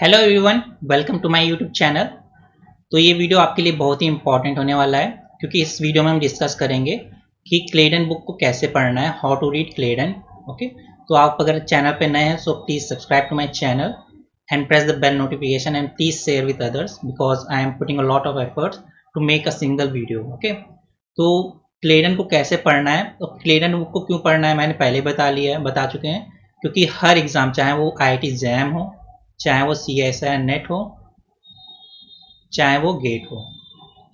Hello everyone, welcome to my YouTube channel. तो ये video आपके लिए बहुत ही इंपॉर्टेंट होने वाला है क्योंकि इस वीडियो में हम डिस्कस करेंगे कि क्लेडन बुक को कैसे पढ़ना है, how to read Clayden. Okay, तो आप अगर चैनल पे नए हैं so please subscribe to my channel and press the bell notification and please share with others because I am putting a lot of efforts to make a single video. Okay, तो Clayden को कैसे पढ़ना है, तो क्लेडन book को क्यों पढ़ना है मैंने पहले बता चुके हैं क्योंकि हर एग्ज़ाम, चाहे वो IIT जैम हो, चाहे वो CSI नेट हो, चाहे वो गेट हो,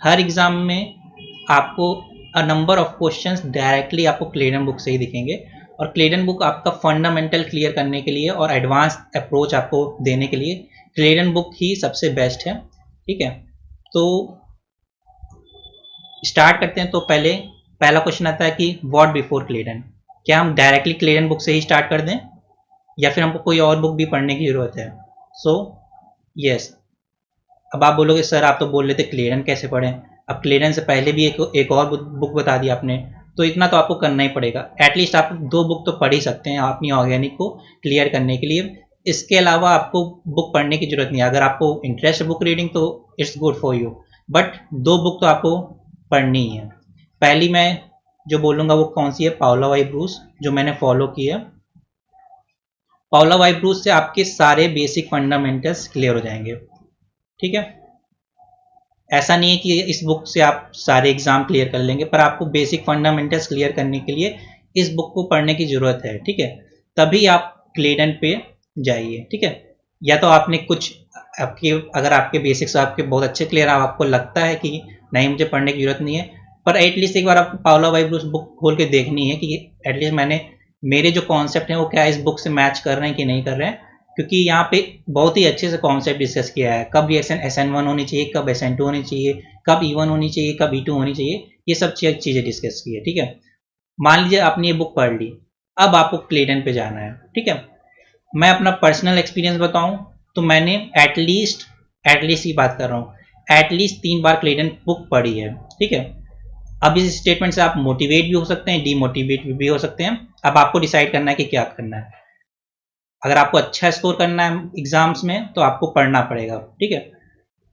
हर एग्ज़ाम में आपको a number of questions directly आपको क्लेडन बुक से ही दिखेंगे। और क्लेडन बुक आपका फंडामेंटल क्लियर करने के लिए और एडवांस अप्रोच आपको देने के लिए क्लेडन बुक ही सबसे बेस्ट है। ठीक है, तो स्टार्ट करते हैं। तो पहला क्वेश्चन आता है कि व्हाट बिफोर क्लेडन। क्या हम डायरेक्टली क्लेडन बुक से ही स्टार्ट कर दें या फिर हमको कोई और बुक भी पढ़ने की ज़रूरत है? सो यस, अब आप बोलोगे सर आप तो बोल रहे थे क्लेडन कैसे पढ़ें। अब क्लेडन से पहले भी एक और बुक बता दी आपने, तो इतना तो आपको करना ही पड़ेगा। एटलीस्ट आप 2 बुक तो पढ़ ही सकते हैं अपनी ऑर्गेनिक को क्लियर करने के लिए। इसके अलावा आपको बुक पढ़ने की जरूरत नहीं है। अगर आपको इंटरेस्ट है बुक रीडिंग तो it's good for you, but 2 book तो आपको पढ़नी ही है। पहली मैं जो बोलूँगा वो कौन सी है, पाउला वाई ब्रूस, जो मैंने फॉलो की है। पाउला वाई ब्रूस से आपके सारे बेसिक फंडामेंटल्स क्लियर हो जाएंगे। ठीक है, ऐसा नहीं है कि इस बुक से आप सारे एग्जाम क्लियर कर लेंगे, पर आपको बेसिक फंडामेंटल्स क्लियर करने के लिए इस बुक को पढ़ने की ज़रूरत है। ठीक है, तभी आप क्लेडन पे जाइए। ठीक है, या तो आपने कुछ अगर आपके बेसिक्स आपके बहुत अच्छे क्लियर, आपको लगता है कि नहीं मुझे पढ़ने की ज़रूरत नहीं है, पर एटलीस्ट एक बार आपको पाउला वाई ब्रूस बुक खोल के देखनी है कि एटलीस्ट मेरे जो कॉन्सेप्ट हैं वो क्या इस बुक से मैच कर रहे हैं कि नहीं कर रहे हैं। क्योंकि यहाँ पे बहुत ही अच्छे से कॉन्सेप्ट डिस्कस किया है, कब रिएक्शन SN1 होनी चाहिए, कब SN2 होनी चाहिए, कब E1 होनी चाहिए, कब E2 होनी चाहिए, ये सब चीज़ें डिस्कस की है। ठीक है, मान लीजिए आपने ये बुक पढ़ ली, अब आपको क्लेडन पे जाना है। ठीक है, मैं अपना पर्सनल एक्सपीरियंस बताऊं तो मैंने एटलीस्ट की बात कर रहा हूँ, एटलीस्ट 3 बार क्लेडन बुक पढ़ी है। ठीक है, अब इस स्टेटमेंट से आप मोटिवेट भी हो सकते हैं, डीमोटिवेट भी हो सकते हैं। अब आपको डिसाइड करना है कि क्या करना है। अगर आपको अच्छा स्कोर करना है एग्जाम्स में तो आपको पढ़ना पड़ेगा। ठीक है,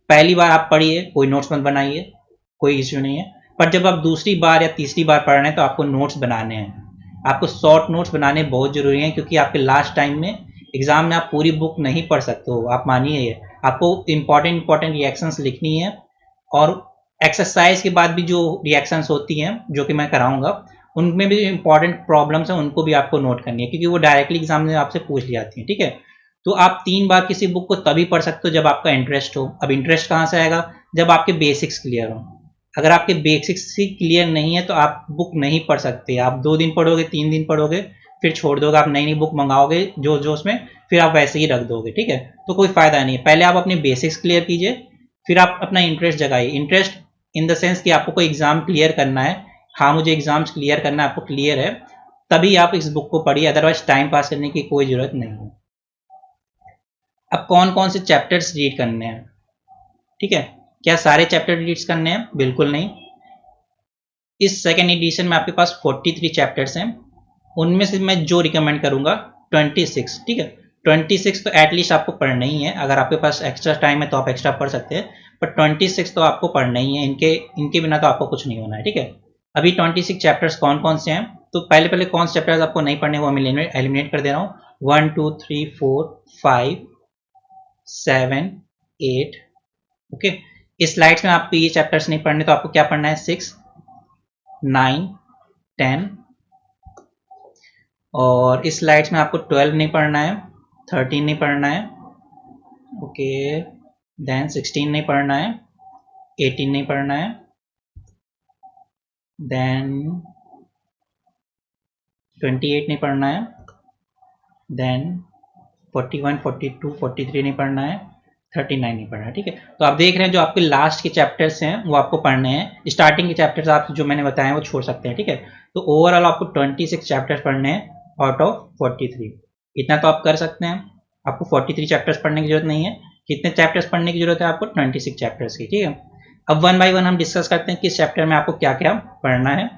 पहली बार आप पढ़िए, कोई नोट्स मत बनाइए, कोई इश्यू नहीं है। पर जब आप दूसरी बार या तीसरी बार पढ़ रहे हैं तो आपको नोट्स बनाने हैं। आपको शॉर्ट नोट्स बनाने बहुत जरूरी हैं क्योंकि आपके लास्ट टाइम में एग्जाम में आप पूरी बुक नहीं पढ़ सकते हो, आप मानिए ये। आपको इंपॉर्टेंट रिएक्शंस लिखनी है और एक्सरसाइज के बाद भी जो रिएक्शंस होती हैं जो कि मैं कराऊंगा उनमें भी इंपॉर्टेंट प्रॉब्लम्स हैं, उनको भी आपको नोट करनी है क्योंकि वो डायरेक्टली एग्जाम में आपसे पूछ ली जाती हैं। ठीक है, तो आप 3 बार किसी बुक को तभी पढ़ सकते हो जब आपका इंटरेस्ट हो। अब इंटरेस्ट कहाँ से आएगा? जब आपके बेसिक्स क्लियर हो। अगर आपके बेसिक्स ही क्लियर नहीं है तो आप बुक नहीं पढ़ सकते। आप 2 दिन पढ़ोगे, 3 दिन पढ़ोगे, फिर छोड़ दोगे, आप नई बुक मंगाओगे जो उसमें, फिर आप वैसे ही रख दोगे। ठीक है, तो कोई फायदा नहीं है। पहले आप अपने बेसिक्स क्लियर कीजिए, फिर आप अपना इंटरेस्ट जगाइए। इंटरेस्ट इन द सेंस कि आपको कोई एग्जाम क्लियर करना है, हाँ मुझे एग्जाम्स क्लियर करना है, आपको क्लियर है, तभी आप इस बुक को पढ़िए, अदरवाइज टाइम पास करने की कोई जरूरत नहीं है। अब कौन कौन से चैप्टर्स रीड करने हैं? ठीक है, क्या सारे चैप्टर रीड करने हैं? बिल्कुल नहीं। इस सेकेंड एडिशन में आपके पास 43 चैप्टर्स हैं, उनमें से मैं जो रिकमेंड करूंगा 26। ठीक है, 26 तो एटलीस्ट आपको पढ़ना ही है। अगर आपके पास एक्स्ट्रा टाइम है तो आप एक्स्ट्रा पढ़ सकते हैं, पर 26 तो आपको पढ़ना ही है। इनके बिना तो आपको कुछ नहीं होना है। ठीक है, अभी 26 चैप्टर्स कौन कौन से हैं, तो पहले कौन से चैप्टर्स आपको नहीं पढ़ने वो मैं एलिमिनेट कर दे रहा हूँ। 1 2 3 4 5 7 8। ओके, इस स्लाइड्स में आपको ये चैप्टर्स नहीं पढ़ने, तो आपको क्या पढ़ना है? 6 9 10। और इस स्लाइड्स में आपको 12 नहीं पढ़ना है, 13 नहीं पढ़ना है, ओके, देन 16 नहीं पढ़ना है, 18 नहीं पढ़ना है, देन 28 नहीं पढ़ना है, देन 41 42 43 नहीं पढ़ना है, 39 नहीं पढ़ना है। ठीक है, तो आप देख रहे हैं जो आपके लास्ट के चैप्टर्स हैं वो आपको पढ़ने हैं। स्टार्टिंग के चैप्टर्स आप जो मैंने बताए हैं वो छोड़ सकते हैं। ठीक है, तो ओवरऑल आपको 26 चैप्टर्स पढ़ने हैं आउट ऑफ 43। इतना तो आप कर सकते हैं, आपको 43 चैप्टर्स पढ़ने की जरूरत नहीं है। कितने चैप्टर्स पढ़ने की जरूरत है आपको? 26 चैप्टर्स की। ठीक है, अब 1 बाय 1 हम डिस्कस करते हैं किस चैप्टर में आपको क्या क्या पढ़ना है।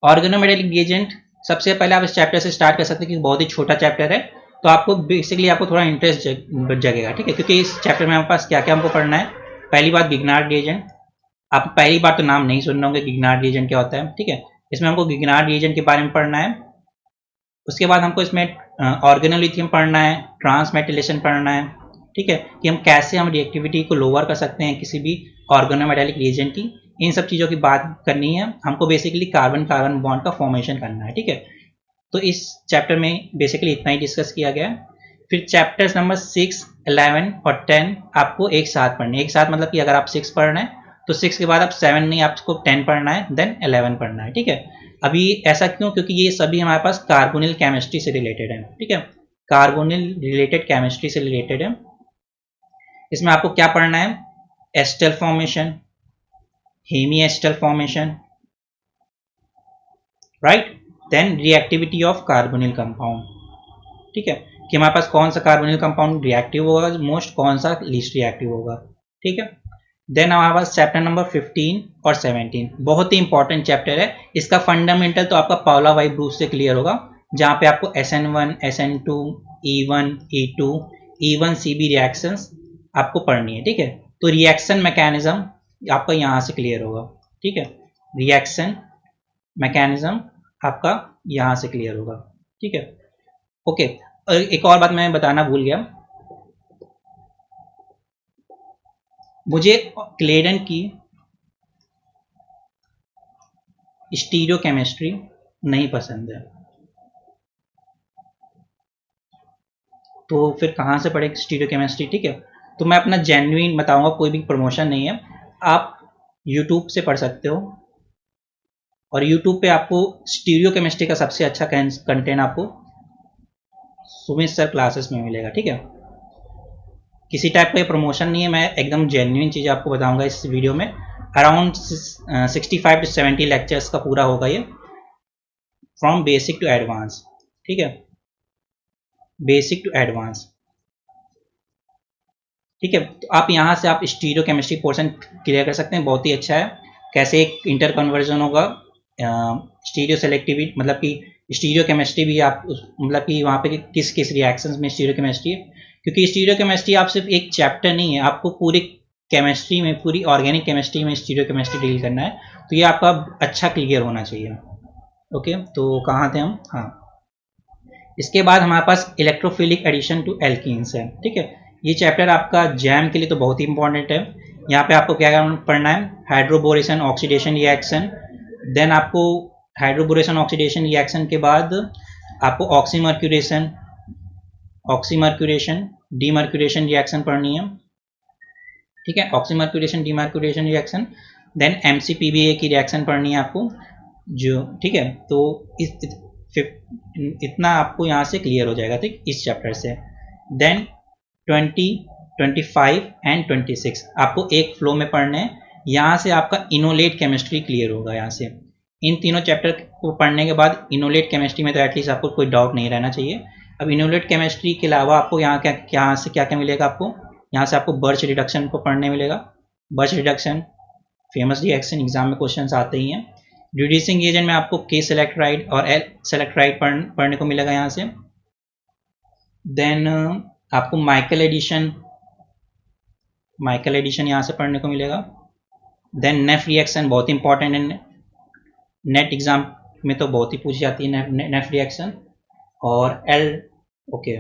ऑर्गेनोमेटेलिक रिएजेंट, सबसे पहले आप इस चैप्टर से स्टार्ट कर सकते हैं क्योंकि बहुत ही छोटा चैप्टर है, तो आपको बेसिकली आपको थोड़ा इंटरेस्ट जगेगा, ठीक है, क्योंकि इस चैप्टर में हमारे पास क्या क्या हमको पढ़ना है। पहली बात गिगनार्ड रिएजेंट, आप पहली बार तो नाम नहीं सुन रहे होंगे गिगनार्ड रिएजेंट क्या होता है, ठीक है। इसमें हमको गिगनार्ड रिएजेंट के बारे में पढ़ना है। उसके बाद हमको इसमें ऑर्गेनोलिथियम पढ़ना है, ट्रांसमेटिलेशन पढ़ना है, ठीक है, कि हम कैसे हम रिएक्टिविटी को लोअर कर सकते हैं किसी भी ऑर्गेनोमेटेलिक रिएजेंट की। इन सब चीज़ों की बात करनी है हमको। बेसिकली कार्बन कार्बन बॉन्ड का फॉर्मेशन करना है, ठीक है। तो इस चैप्टर में बेसिकली इतना ही डिस्कस किया गया है। फिर चैप्टर्स नंबर 6, 11 और 10 आपको एक साथ पढ़ने। एक साथ मतलब कि अगर आप 6 पढ़ रहे हैं तो 6 के बाद आप 7 नहीं, आपको 10 पढ़ना है, देन 11 पढ़ना है, ठीक है। अभी ऐसा क्यों? क्योंकि ये सभी हमारे पास कार्बोनिल केमिस्ट्री से रिलेटेड है, ठीक है, कार्बोनिल रिलेटेड केमिस्ट्री से रिलेटेड है। इसमें आपको क्या पढ़ना है? Ester formation, hemi ester formation, right, then reactivity of carbonyl compound, ठीक है, कि हमारे पास कौन सा कार्बोनिल कंपाउंड रिएक्टिव होगा मोस्ट, कौन सा लीस्ट रिएक्टिव होगा, ठीक है। देन हमारे पास चैप्टर नंबर 15 और 17 बहुत ही इंपॉर्टेंट चैप्टर है। इसका फंडामेंटल तो आपका पाउला वाई ब्रूस से क्लियर होगा, जहाँ पे आपको SN1, SN2, E1, E2, E1CB reactions आपको पढ़नी है, ठीक है। तो रिएक्शन मैकेनिज्म आपका यहाँ से क्लियर होगा, ठीक है, रिएक्शन मैकेनिज्म आपका यहाँ से क्लियर होगा, ठीक है, ओके। एक और बात मैं बताना भूल गया, मुझे क्लेडन की स्टीरियो केमिस्ट्री नहीं पसंद है, तो फिर कहाँ से पढ़े स्टीरियो केमिस्ट्री, ठीक है। तो मैं अपना जेन्युइन बताऊंगा, कोई भी प्रमोशन नहीं है। आप यूट्यूब से पढ़ सकते हो, और यूट्यूब पे आपको स्टीरियो केमिस्ट्री का सबसे अच्छा कंटेंट आपको सुमित सर क्लासेस में मिलेगा, ठीक है। किसी टाइप का ये प्रमोशन नहीं है, मैं एकदम जेन्युइन चीज़ आपको बताऊंगा इस वीडियो में। अराउंड 65 to 70 लेक्चर्स का पूरा होगा ये, फ्रॉम बेसिक टू एडवांस, ठीक है, बेसिक टू एडवांस, ठीक है। तो आप यहाँ से आप स्टीरियो केमिस्ट्री पोर्शन क्लियर कर सकते हैं, बहुत ही अच्छा है। कैसे एक इंटर कन्वर्जन होगा, स्टीरियो सेलेक्टिविटी, मतलब कि स्टीरियो केमिस्ट्री भी आप मतलब कि वहाँ पे किस किस रिएक्शंस में स्टीरियो केमिस्ट्री है, क्योंकि स्टीरियो केमिस्ट्री आप सिर्फ एक चैप्टर नहीं है, आपको पूरी केमिस्ट्री में, पूरी ऑर्गेनिक केमिस्ट्री में स्टीरियो केमिस्ट्री डील करना है। तो ये आपका अच्छा क्लियर होना चाहिए, ओके। तो कहाँ थे हम? हाँ, इसके बाद हमारे पास इलेक्ट्रोफिलिक एडिशन टू एल्कीन्स है, ठीक है। ये चैप्टर आपका जैम के लिए तो बहुत ही इंपॉर्टेंट है। यहाँ पे आपको क्या पढ़ना है? हाइड्रोबोरेशन ऑक्सीडेशन रिएक्शन, देन आपको हाइड्रोबोरेशन ऑक्सीडेशन रिएक्शन के बाद आपको ऑक्सीमर्क्यूरेशन, डीमर्क्यूरेशन रिएक्शन पढ़नी है, ठीक है, oxymercuration demercuration reaction. Then MCPBA की रिएक्शन पढ़नी है आपको, जो, ठीक है। तो इतना आपको यहाँ से क्लियर हो जाएगा, ठीक, इस चैप्टर से। देन 20, 25 एंड 26 आपको एक फ्लो में पढ़ने हैं। यहाँ से आपका इनोलेट केमिस्ट्री क्लियर होगा। यहाँ से इन तीनों चैप्टर को पढ़ने के बाद इनोलेट केमिस्ट्री में तो एटलीस्ट आपको कोई डाउट नहीं रहना चाहिए। अब इनोलेट केमिस्ट्री के अलावा आपको यहाँ यहाँ से क्या क्या मिलेगा? आपको यहाँ से आपको बर्च रिडक्शन को पढ़ने मिलेगा। Birch reduction famous reaction, exam में क्वेश्चन आते ही हैं। रिड्यूसिंग एजेंट में आपको K सेलेक्ट्राइड और L सेलेक्ट्राइड पढ़ने को मिलेगा यहाँ से। देन आपको माइकल एडिशन यहाँ से पढ़ने को मिलेगा। देन नेफ रिएक्शन बहुत इंपॉर्टेंट है, नेट एग्जाम में तो बहुत ही पूछी जाती है नेफ रिएक्शन। और ओके,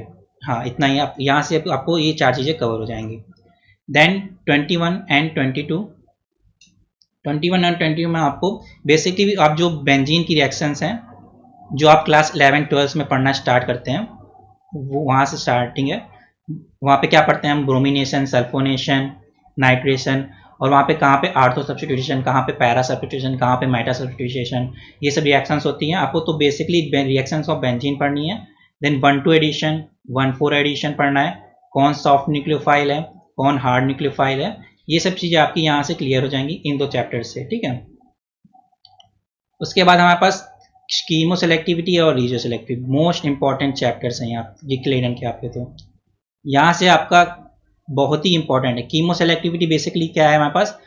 हाँ, इतना ही। आप यहाँ से आपको ये चार चीज़ें कवर हो जाएंगी। देन 21 एंड 22 में आपको बेसिकली आप जो बेंजीन की रिएक्शंस हैं जो आप क्लास 11-12 में पढ़ना स्टार्ट करते हैं, वो वहाँ से स्टार्टिंग है। वहाँ पे क्या पढ़ते हैं हम? ब्रोमिनेशन, सल्फोनेशन, नाइट्रेशन, और वहाँ पे कहाँ पे आर्थो सब्स्टिट्यूशन, कहाँ पे पैरा सब्स्टिट्यूशन, कहाँ पे मेटा सब्स्टिट्यूशन, ये सब रिएक्शंस होती हैं। आपको तो बेसिकली रिएक्शंस ऑफ बेंजीन पढ़नी है। देन 1,2 एडिशन, 1,4 एडिशन पढ़ना है, कौन सॉफ्ट न्यूक्लियोफाइल है, कौन हार्ड न्यूक्लियोफाइल है। ये सब चीज़ें आपकी यहाँ से क्लियर हो जाएंगी इन दो चैप्टर से, ठीक है। उसके बाद हमारे पास कीमो सेलेक्टिविटी और रीजो सेलेक्टिविटी मोस्ट इंपॉर्टेंट चैप्टर्स हैं यहाँ क्लेडन के आपके। तो यहाँ से आपका बहुत ही इंपॉर्टेंट है कीमो सेलेक्टिविटी। बेसिकली क्या है हमारे पास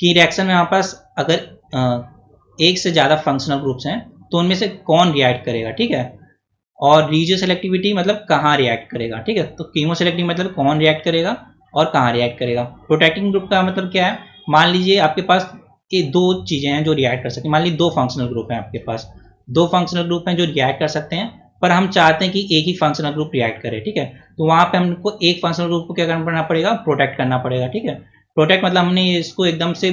कि रिएक्शन में हमारे पास अगर एक से ज़्यादा फंक्शनल ग्रुप्स हैं तो उनमें से कौन रिएक्ट करेगा, ठीक है। और रीजियो सेलेक्टिविटी मतलब कहाँ रिएक्ट करेगा, ठीक है। तो कीमो सेलेक्टिव मतलब कौन रिएक्ट करेगा और कहाँ रिएक्ट करेगा। प्रोटेक्टिंग ग्रुप का मतलब क्या है, मान लीजिए आपके पास ये दो चीज़ें हैं जो रिएक्ट कर सकती हैं। मान लीजिए दो फंक्शनल ग्रुप हैं आपके पास, दो फंक्शनल ग्रुप हैं जो रिएक्ट कर सकते हैं, पर हम चाहते हैं कि एक ही फंक्शनल ग्रुप रिएक्ट करे, ठीक है। तो वहाँ पे हमको एक फंक्शनल ग्रुप को क्या करना पड़ेगा, प्रोटेक्ट करना पड़ेगा, ठीक है। प्रोटेक्ट मतलब हमने इसको एकदम से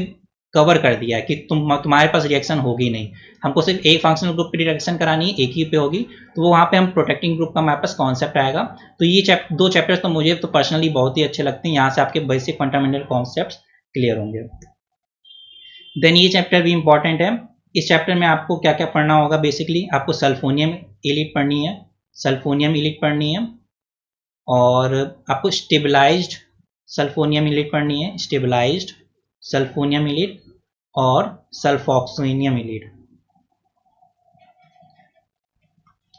कवर कर दिया है कि तुम्हारे पास रिएक्शन होगी नहीं, हमको सिर्फ एक फंक्शनल ग्रुप की रिएक्शन करानी है, एक ही पे होगी। तो वो वहाँ पे हम प्रोटेक्टिंग ग्रुप का हमारे पास कॉन्सेप्ट आएगा। तो ये दो चैप्टर्स तो मुझे तो पर्सनली बहुत ही अच्छे लगते हैं, यहाँ से आपके बेसिक फंडामेंटल कॉन्सेप्ट्स क्लियर होंगे। देन ये चैप्टर भी इंपॉर्टेंट है। इस चैप्टर में आपको क्या क्या पढ़ना होगा, बेसिकली आपको सल्फोनियम इलीट पढ़नी है, सल्फोनियम इलीट पढ़नी है, और आपको स्टेबलाइज्ड सल्फोनियम इलीट पढ़नी है, स्टेबलाइज्ड सल्फोनियम इलीट और सल्फॉक्सोनियम इलीट,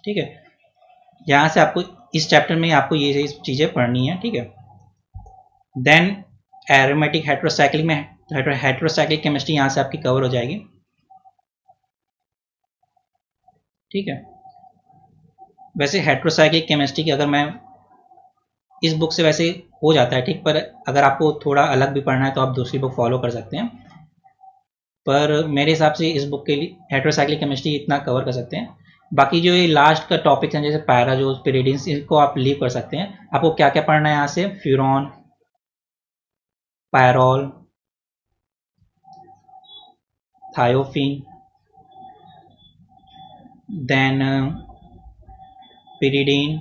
ठीक है। यहाँ से आपको इस चैप्टर में आपको ये चीज़ें पढ़नी है, ठीक है। देन एरोमेटिक हेट्रोसाइक्लिक में हेट्रोसाइक्लिक केमिस्ट्री यहाँ से आपकी कवर हो जाएगी, ठीक है। वैसे हेट्रोसाइक्लिक केमिस्ट्री की अगर मैं इस बुक से वैसे हो जाता है ठीक, पर अगर आपको थोड़ा अलग भी पढ़ना है तो आप दूसरी बुक फॉलो कर सकते हैं, पर मेरे हिसाब से इस बुक के लिए हेट्रोसाइक्लिक केमिस्ट्री इतना कवर कर सकते हैं। बाकी जो ये लास्ट का टॉपिक है जैसे पैराजोस पिरिडीन्स, इनको आप लीव कर सकते हैं। आपको क्या क्या पढ़ना है यहाँ से, furan, pyrrole, thiophene, then pyridine,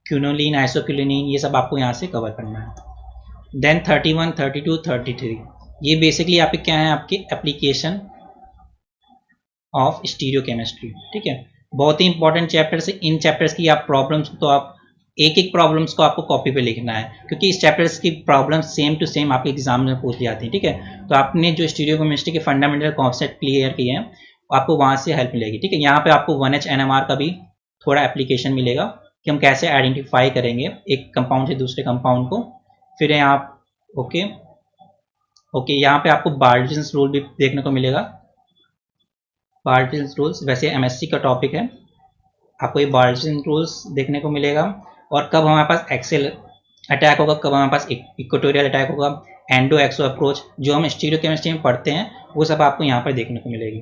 quinoline, isoquinoline, ये सब आपको यहाँ से कवर करना है। देन 31, 32, 33 ये बेसिकली आपके क्या है, आपके एप्लीकेशन ऑफ स्टीरियोकेमिस्ट्री, ठीक है। बहुत ही इंपॉर्टेंट चैप्टर्स है। इन चैप्टर्स की आप प्रॉब्लम्स तो आप एक एक प्रॉब्लम्स को आपको कॉपी पे लिखना है, क्योंकि इस चैप्टर्स की प्रॉब्लम्स सेम टू सेम आपके एग्जाम में पूछ जाती है, ठीक है। तो आपने जो स्टीरियोकेमिस्ट्री के फंडामेंटल कॉन्सेप्ट क्लियर किए हैं आपको वहाँ से हेल्प मिलेगी, ठीक है। यहाँ पे आपको 1H NMR का भी थोड़ा एप्लीकेशन मिलेगा कि हम कैसे आइडेंटिफाई करेंगे एक कंपाउंड से दूसरे कंपाउंड को। फिर यहाँ ओके यहाँ पे आपको बार्टलेस रूल भी देखने को मिलेगा। बार्टलेस रूल्स वैसे MSc का टॉपिक है, आपको ये बार्टलेस रूल्स देखने को मिलेगा। और कब हमारे पास एक्सेल अटैक होगा, कब हमारे पास इक्वेटोरियल अटैक होगा, एंडो एक्सो अप्रोच जो हम स्टीरियोकेमिस्ट्री में पढ़ते हैं वो सब आपको यहाँ पर देखने को मिलेगी।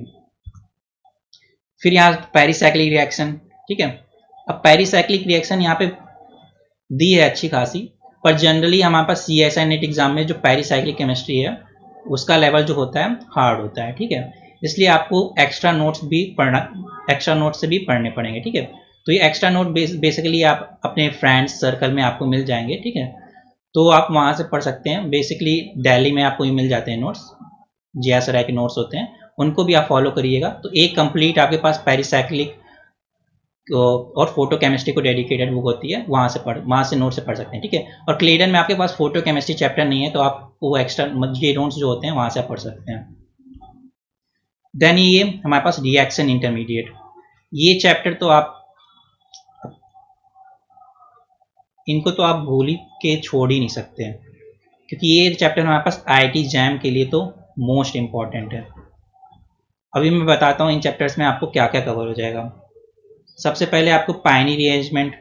फिर यहाँ पेरिसाइक्लिक रिएक्शन, ठीक है। अब पेरिसाइक्लिक रिएक्शन यहाँ पे दी है अच्छी खासी, पर जनरली हमारे पास CSI नेट एग्जाम में जो पेरिसाइक्लिक केमिस्ट्री है उसका लेवल जो होता है हार्ड होता है, ठीक है। इसलिए आपको एक्स्ट्रा नोट्स से भी पढ़ने पड़ेंगे, ठीक है। तो ये एक्स्ट्रा नोट बेसिकली आप अपने फ्रेंड्स सर्कल में आपको मिल जाएंगे, ठीक है। तो आप वहाँ से पढ़ सकते हैं। बेसिकली दिल्ली में आपको ये मिल जाते हैं नोट्स, JSRI के नोट्स होते हैं, उनको भी आप फॉलो करिएगा। तो एक कंप्लीट आपके पास पेरिसाइक्लिक और फोटो केमिस्ट्री को डेडिकेटेड बुक होती है, वहाँ से नोट से पढ़ सकते हैं, ठीक है। और क्लेडन में आपके पास फोटो केमिस्ट्री चैप्टर नहीं है तो आप वो एक्स्ट्रा ये नोट्स जो होते हैं वहाँ से आप पढ़ सकते हैं। देन ये हमारे पास रिएक्शन इंटरमीडिएट, ये चैप्टर तो आप इनको तो आप भूल ही के छोड़ ही नहीं सकते हैं, क्योंकि ये चैप्टर हमारे पास IIT JAM के लिए तो मोस्ट इम्पॉर्टेंट है। अभी मैं बताता हूँ इन चैप्टर्स में आपको क्या क्या कवर हो जाएगा। सबसे पहले आपको पायनी रीअरेंजमेंट,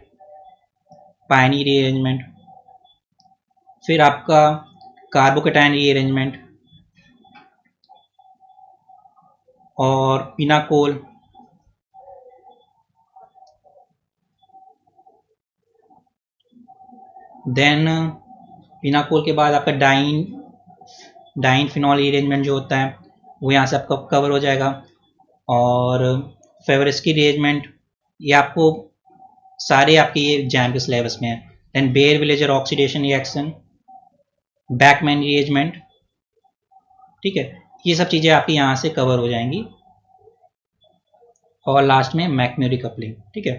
फिर आपका कार्बोकेटायन रीअरेंजमेंट और पिनाकोल, देन पिनाकोल के बाद आपका डाइन फिनॉल रीअरेंजमेंट जो होता है वो यहाँ से आपका कवर हो जाएगा। और फेवरेस्की रीअरेंजमेंट ये आपको सारे आपके ये जैम के सिलेबस में है। Then Baeyer Villiger oxidation reaction, Beckmann rearrangement, ठीक है। ये सब चीज़ें आपकी यहाँ से कवर हो जाएंगी। और लास्ट में मैकम्यूरी कपलिंग, ठीक है।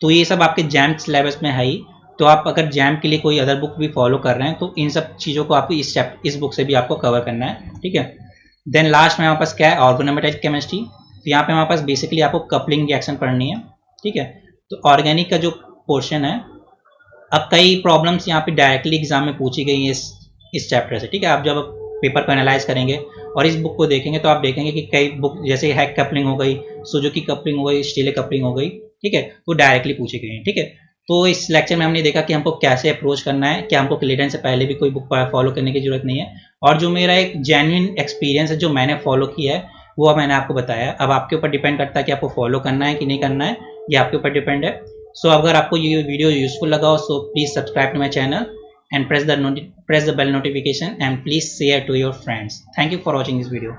तो ये सब आपके जैम सिलेबस में है ही। तो आप अगर जैम के लिए कोई अदर बुक भी फॉलो कर रहे हैं तो इन सब चीज़ों को आपको इस बुक से भी आपको कवर करना है, ठीक है। देन लास्ट में हमारे पास क्या है, ऑर्गेनोमेटाइक केमिस्ट्री। तो यहाँ पे हमारे पास बेसिकली आपको कपलिंग रिएक्शन पढ़नी है, ठीक है। तो ऑर्गेनिक का जो पोर्शन है, अब कई प्रॉब्लम्स यहाँ पे डायरेक्टली एग्जाम में पूछी गई है इस चैप्टर से, ठीक है। आप जब पेपर को एनालाइज करेंगे और इस बुक को देखेंगे तो आप देखेंगे कि कई बुक जैसे हैक कपलिंग हो गई, सुजुकी कपलिंग हो गई, स्टीले कपलिंग हो गई, ठीक है, वो डायरेक्टली पूछी गई हैं, ठीक है। तो इस लेक्चर में हमने देखा कि हमको कैसे अप्रोच करना है, क्या हमको क्लेटन से पहले भी कोई बुक फॉलो करने की जरूरत नहीं है, और जो मेरा एक जेन्युइन एक्सपीरियंस है जो मैंने फॉलो किया है वो मैंने आपको बताया। अब आपके ऊपर डिपेंड करता है कि आपको फॉलो करना है कि नहीं करना है, ये आपके ऊपर डिपेंड है। सो अगर आपको ये वीडियो यूजफुल लगा हो so please subscribe to my channel and press the bell notification and please share to your friends. Thank you for watching this video.